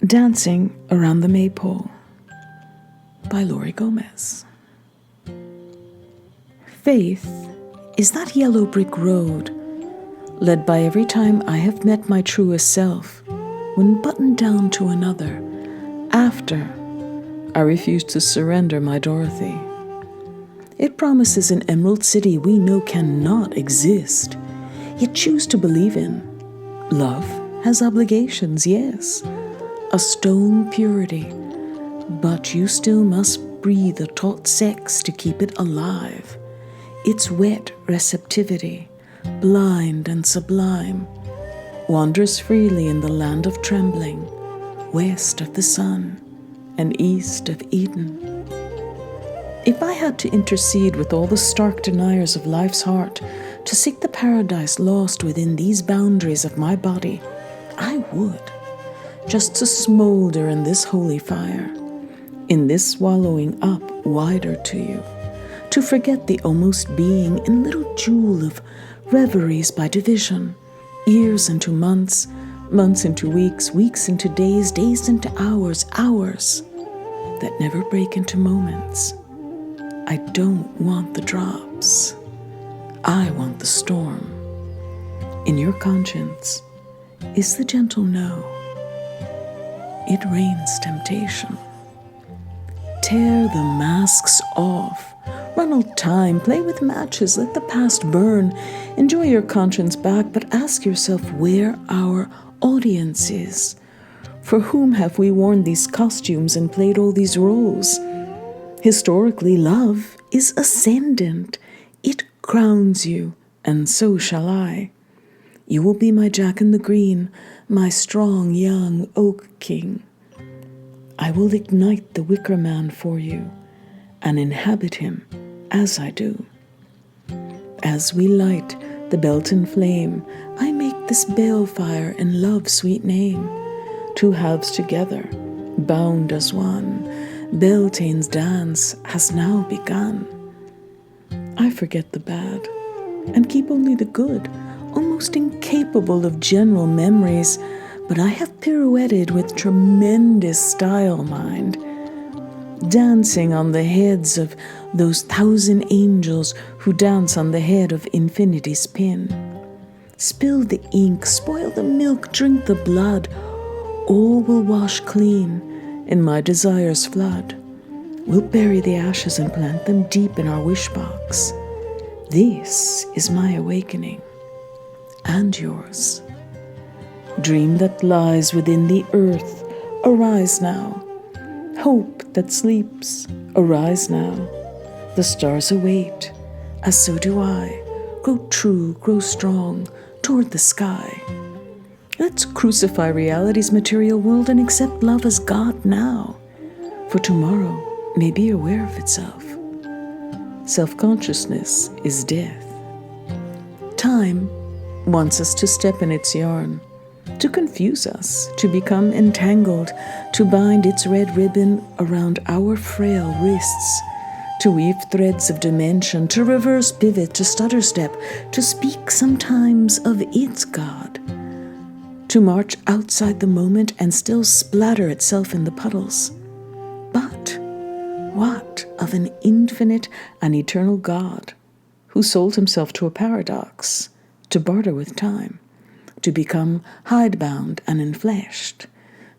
Dancing Around the Maypole by Lori Gomez. Faith is that yellow brick road led by every time I have met my truest self when buttoned down to another after I refuse to surrender my Dorothy. It promises an emerald city we know cannot exist, yet choose to believe in. Love has obligations, yes, a stone purity, but you still must breathe a taut sex to keep it alive. Its wet receptivity, blind and sublime, wanders freely in the land of trembling, west of the sun and east of Eden. If I had to intercede with all the stark deniers of life's heart to seek the paradise lost within these boundaries of my body, I would, just to smolder in this holy fire, in this swallowing up wider to you, to forget the almost being in little jewel of reveries by division, years into months, months into weeks, weeks into days, days into hours, hours that never break into moments. I don't want the drops. I want the storm. In your conscience is the gentle no. It rains temptation. Tear the masks off. Run out time. Play with matches. Let the past burn. Enjoy your conscience back, but ask yourself where our audience is. For whom have we worn these costumes and played all these roles? Historically, love is ascendant. It crowns you, and so shall I. You will be my Jack in the Green, my strong young oak king. I will ignite the wicker man for you and inhabit him as I do. As we light the Beltane flame, I make this balefire in love's sweet name. Two halves together, bound as one, Beltane's dance has now begun. I forget the bad and keep only the good, almost incapable of general memories, but I have pirouetted with tremendous style, mind, dancing on the heads of those 1,000 angels who dance on the head of infinity's pin. Spill the ink, spoil the milk, drink the blood, all will wash clean in my desire's flood. We'll bury the ashes and plant them deep in our wish box. This is my awakening, and yours. Dream that lies within the earth, arise now. Hope that sleeps, arise now. The stars await, as so do I. Grow true, grow strong, toward the sky. Let's crucify reality's material world and accept love as God now, for tomorrow may be aware of itself. Self-consciousness is death. Time wants us to step in its yarn, to confuse us, to become entangled, to bind its red ribbon around our frail wrists, to weave threads of dimension, to reverse pivot, to stutter step, to speak sometimes of its God, to march outside the moment and still splatter itself in the puddles. But what of an infinite and eternal God who sold himself to a paradox, to barter with time, to become hidebound and enfleshed,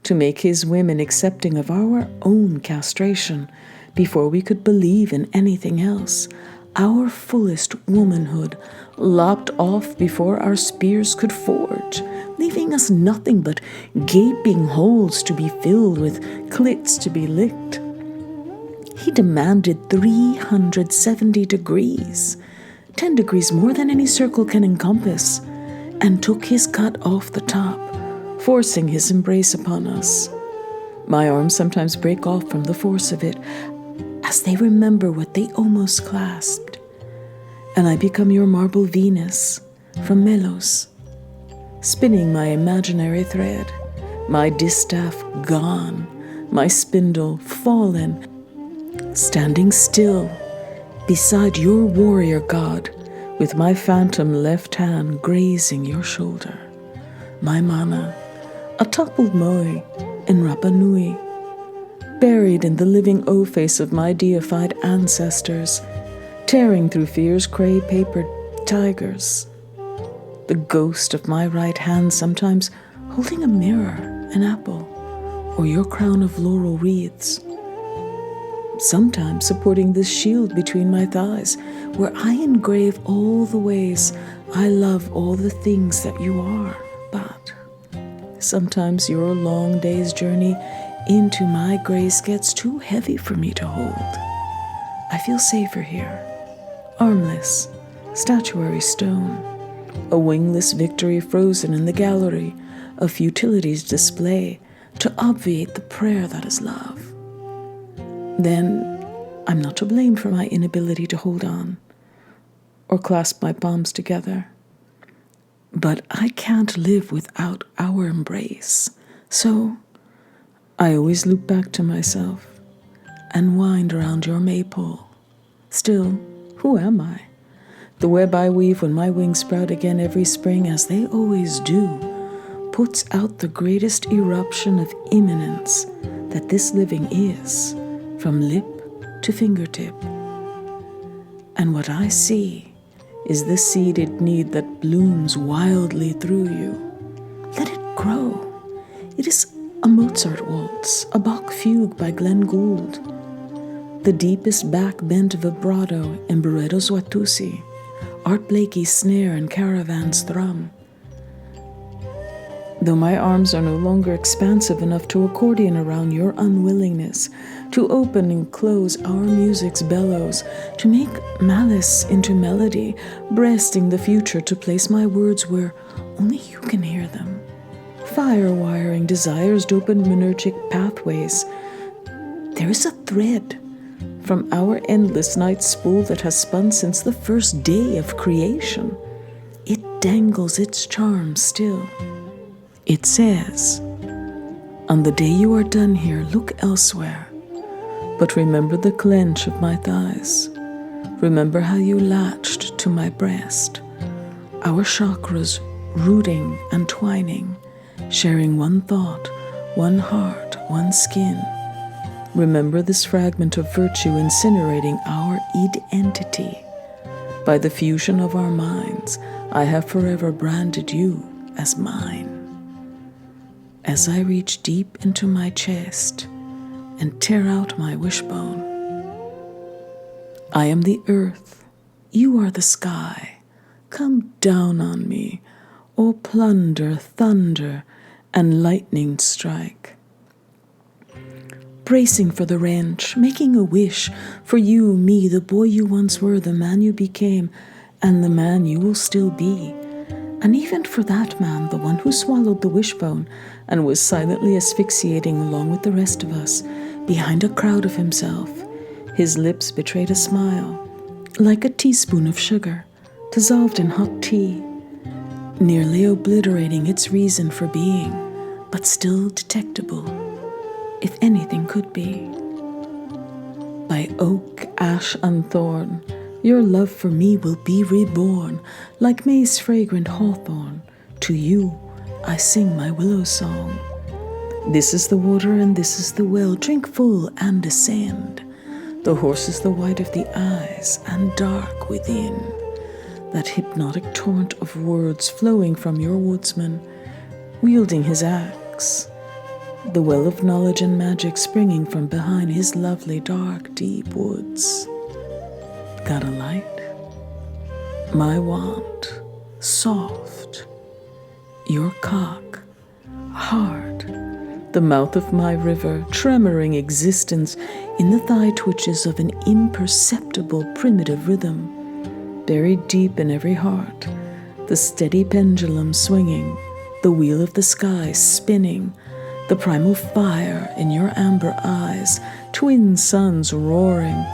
to make his women accepting of our own castration before we could believe in anything else, our fullest womanhood lopped off before our spears could forge, leaving us nothing but gaping holes to be filled with clits to be licked. He demanded 370 degrees, 10 degrees more than any circle can encompass, and took his cut off the top, forcing his embrace upon us. My arms sometimes break off from the force of it, as they remember what they almost clasped, and I become your marble Venus from Melos, spinning my imaginary thread, my distaff gone, my spindle fallen, standing still beside your warrior god, with my phantom left hand grazing your shoulder, my mana, a toppled moi, in Rapa Nui, buried in the living O-face of my deified ancestors, tearing through fear's gray-papered tigers. The ghost of my right hand sometimes holding a mirror, an apple, or your crown of laurel wreaths. Sometimes supporting this shield between my thighs, where I engrave all the ways I love all the things that you are. But sometimes your long day's journey into my grace gets too heavy for me to hold. I feel safer here, armless, statuary stone, a wingless victory frozen in the gallery of futility's display to obviate the prayer that is love. Then I'm not to blame for my inability to hold on or clasp my palms together. But I can't live without our embrace. So I always loop back to myself and wind around your maypole. Still, who am I? The web I weave when my wings sprout again every spring, as they always do, puts out the greatest eruption of imminence that this living is, from lip to fingertip. And what I see is the seeded need that blooms wildly through you. Let it grow. It is a Mozart waltz, a Bach fugue by Glenn Gould, the deepest back-bent vibrato in Barretto's Watusi, Art Blakey's snare and Caravan's thrum. Though my arms are no longer expansive enough to accordion around your unwillingness to open and close our music's bellows, to make malice into melody, breasting the future to place my words where only you can hear them, fire-wiring desire's dopaminergic pathways, there is a thread from our endless night spool that has spun since the first day of creation. It dangles its charm still. It says, on the day you are done here, look elsewhere, but remember the clench of my thighs. Remember how you latched to my breast, our chakras rooting and twining, sharing one thought, one heart, one skin. Remember this fragment of virtue incinerating our identity. By the fusion of our minds, I have forever branded you as mine. As I reach deep into my chest and tear out my wishbone, I am the earth, you are the sky. Come down on me, O plunder, thunder, and lightning strike. Bracing for the wrench, making a wish for you, me, the boy you once were, the man you became, and the man you will still be. And even for that man, the one who swallowed the wishbone and was silently asphyxiating along with the rest of us, behind a crowd of himself, his lips betrayed a smile, like a teaspoon of sugar, dissolved in hot tea, nearly obliterating its reason for being, but still detectable, if anything could be. By oak, ash, and thorn, your love for me will be reborn, like May's fragrant hawthorn. To you I sing my willow song. This is the water and this is the well, drink full and descend. The horse is the white of the eyes and dark within. That hypnotic torrent of words flowing from your woodsman, wielding his axe. The well of knowledge and magic springing from behind his lovely dark deep woods. Got a light? My wand, soft. Your cock, hard. The mouth of my river, tremoring existence in the thigh twitches of an imperceptible primitive rhythm, buried deep in every heart, the steady pendulum swinging, the wheel of the sky spinning, the primal fire in your amber eyes, twin suns roaring,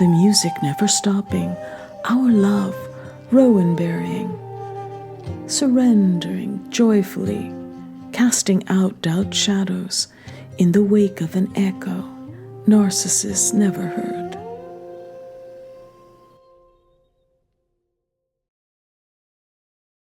the music never stopping, our love rowan burying, surrendering joyfully, casting out doubt shadows in the wake of an echo Narcissus never heard.